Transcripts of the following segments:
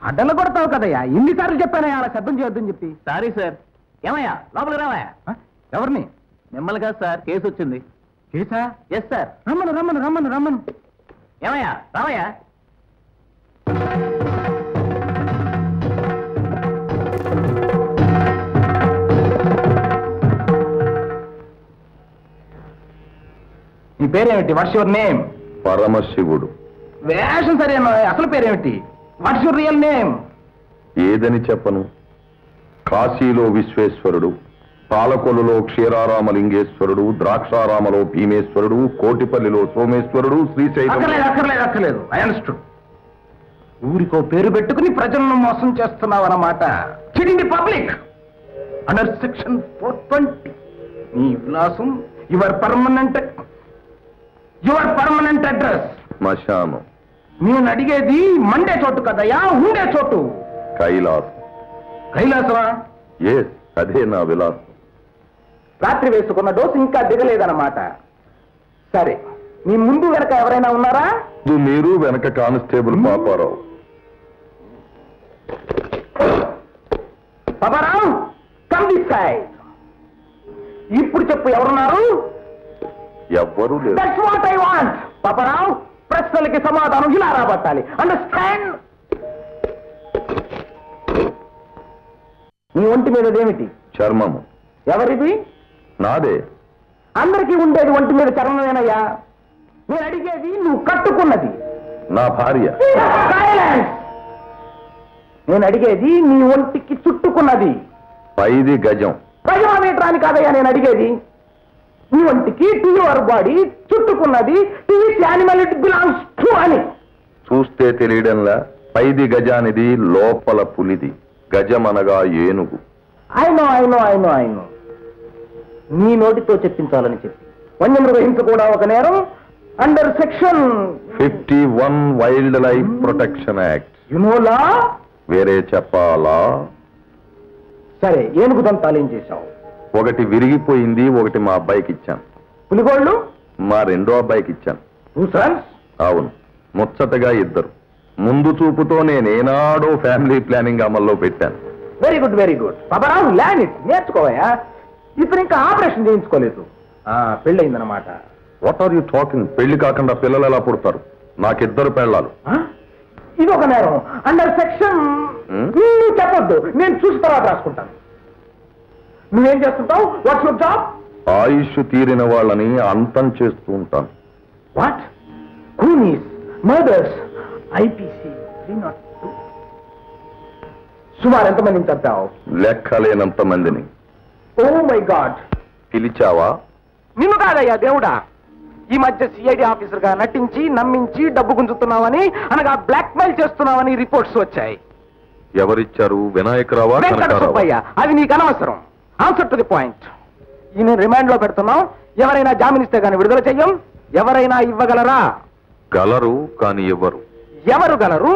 అడ్డలు కొడతావు కదయ్యా, ఎన్నిసార్లు చెప్పానయ్యా అలా శబ్దం చేయొద్దని చెప్పి. Sorry sir. ఏమయ్యా లోపలికి రావయ్యా. ఎవరిని? మిమ్మల్ని కాదు సార్, కేసు వచ్చింది. కేసా? Yes sir. రమ్మను రమ్మను రమ్మను రమ్మను. ఏమయ్యా రావయ్యా. నీ పేరేమిటి? What's your name? పరమశివుడు. వేషం సరేనా? అసలు పేరేమిటి? What's your real name? ఏదని చెప్పను. కాశీలో విశ్వేశ్వరుడు, పాలకొల్లులో క్షీరారామలింగేశ్వరుడు, ద్రాక్షారామలో భీమేశ్వరుడు, కోటిపల్లిలో సోమేశ్వరుడు, శ్రీశైలం. అక్కర్లేదు. I understood. ఊరికో పేరు పెట్టుకుని ప్రజలను మోసం చేస్తున్నావు అన్నమాట. చిడింగ్ ది పబ్లిక్ అండర్ సెక్షన్ 420. నీ విలాసం యువర్ పర్మనెంట్ అడ్రస్ శ్మశానం. నేను అడిగేది మండే చోటు కదయ్యా, ఉండే చోటు. కైలాసం. కైలాసమా? ఎస్, అదే నా విలాసం. రాత్రి వేసుకున్న డోసు ఇంకా దిగలేదన్నమాట. సరే, నీ ముందు వెనక ఎవరైనా ఉన్నారా? మీరు వెనక constable Paparao. Paparao, come this side. ఇప్పుడు చెప్పు, ఎవరున్నారు? ఎవ్వరూ లేరు. That's what I want. Paparao, ప్రశ్నలకి సమాధానం ఇలా రాబట్టాలి. అండర్స్టాండ్? నీ ఒంటి మీద ఏమిటి? చర్మము. ఎవరిది? నాదే. అందరికీ ఉండేది ఒంటి మీద చర్మమేనయ్యా. నేను అడిగేది నువ్వు కట్టుకున్నది. నా భార్య. Silence! నేను అడిగేది నీ ఒంటికి చుట్టుకున్నది. పైది గజం. గజమీటరాని కాదయ్యా నేను అడిగేది. నీ ఒంటికి టు యువర్ బాడీ చుట్టుకున్నది. To which animal it belongs to అని. చూస్తే తెలియడంలా. పైది గజానిది, లోపల పులిది. గజమనగా ఏనుగు. I know. నీ నోటితో చెప్పించాలని చెప్పి వన్యమృగ హింస కూడా ఒక నేరం under section 51 wildlife protection act. You know law. వేరే చెప్పాలా? సరే, ఏనుగు దంతాలు ఏం చేశావు? ఒకటి విరిగిపోయింది, ఒకటి మా అబ్బాయికి ఇచ్చాను. పులిగోళ్ళు? మా రెండో అబ్బాయికి ఇచ్చాను. అవును, ముచ్చటగా ఇద్దరు. ముందు చూపుతో నేనేనాడో ఫ్యామిలీ ప్లానింగ్ అమల్లో పెట్టాను. Very good. Paparao, land it. నేర్చుకోవయ్యా. ఇప్పుడు ఇంకా ఆపరేషన్ చేయించుకోలేదు. పెళ్ళయిందన్నమాట. What are you talking? పెళ్లి కాకుండా పిల్లలు ఎలా పుడతారు? నాకిద్దరు పెళ్ళాలు. ఇది ఒక నేరం అండర్ సెక్షన్. నువ్వు చెప్పొద్దు, నేను చూసిన తర్వాత రాసుకుంటాను. నువ్వేం చేస్తుంటావు? What's your job? ఆయుష్ తీరిన వాళ్ళని అంతం చేస్తూ ఉంటాను. వాట్? కూనీస్, మర్డర్స్, ఐపీసీ 302. సుమారు ఎంతమందిని చంపావు? లెక్కలేనంత మందిని. Oh my god. పిలిచావా? నిన్ను కాదయ్యా, దేవుడా. ఈ మధ్య సిఐడి ఆఫీసర్ గా నటించి నమ్మించి డబ్బు గుంజుతున్నావని, అనగా బ్లాక్ మెయిల్ చేస్తున్నావని రిపోర్ట్స్ వచ్చాయి. ఎవరిచ్చారు? వినాయకరావా? వెంకటసుబ్బయ్య. అది నీకు అనవసరం. Answer to the point. ఈయన రిమాండ్ లో పెడుతున్నాం. ఎవరైనా జామీన్ ఇస్తే గానీ విడుదల చెయ్యం. ఎవరైనా ఇవ్వగలరా? గలరు, కానీ ఇవ్వరు. ఎవరు గలరు?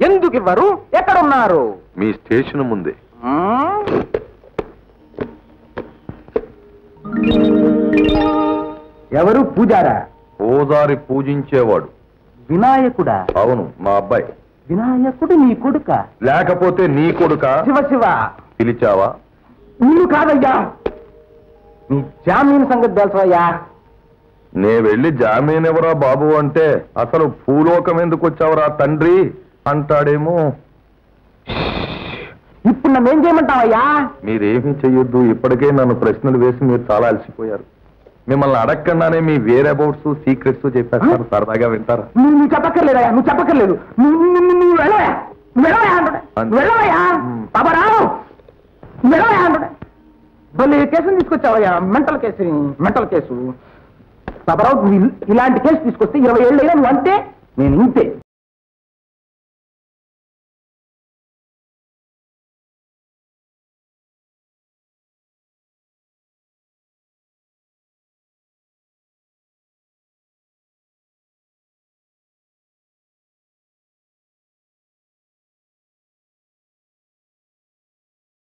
ఎందుకు ఇవ్వరు? ఎక్కడున్నారు? మీ స్టేషన్ ముందే. ఎవరు? పూజారా? ఓదారి పూజించేవాడు. వినాయకుడా? అవును, మా అబ్బాయి. వినాయకుడు నీ కొడుక? లేకపోతే నీ కొడుక? శివ. పిలిచావా? నిన్ను కాదయ్యా, నీ జామీన్ సంగతి తెలుసయ్యా. నే వెళ్ళి జామీన్ ఎవరా బాబు అంటే, అసలు భూలోకం ఎందుకు వచ్చావురా తండ్రి అంటాడేమో. ఇప్పుడు నన్నేం చేయమంటావయ్యా? మీరేమీ చెయ్యొద్దు. ఇప్పటికే నన్ను ప్రశ్నలు వేసి మీరు చాలా అలసిపోయారు. మిమ్మల్ని అడగకుండానే మీ వేర్ అబౌట్స్, సీక్రెట్స్ చెప్పేస్తారు. సరదాగా వింటారా? నువ్వు చెప్పక్కర్లేదయ్యా, నువ్వు చెప్పక్కర్లేదు. నువ్వు వెళ్ళవయ్యా. బాబారావు, వెళ్ళవయ్యా అంటున్నా. మళ్ళీ కేసుని తీసుకొచ్చావయ్యా, మెంటల్ కేసు. బాబారావు, ఇలాంటి కేసు తీసుకొస్తే 20 ఏళ్ళు అయినా నువ్వు అంతే, నేను ఇంతే.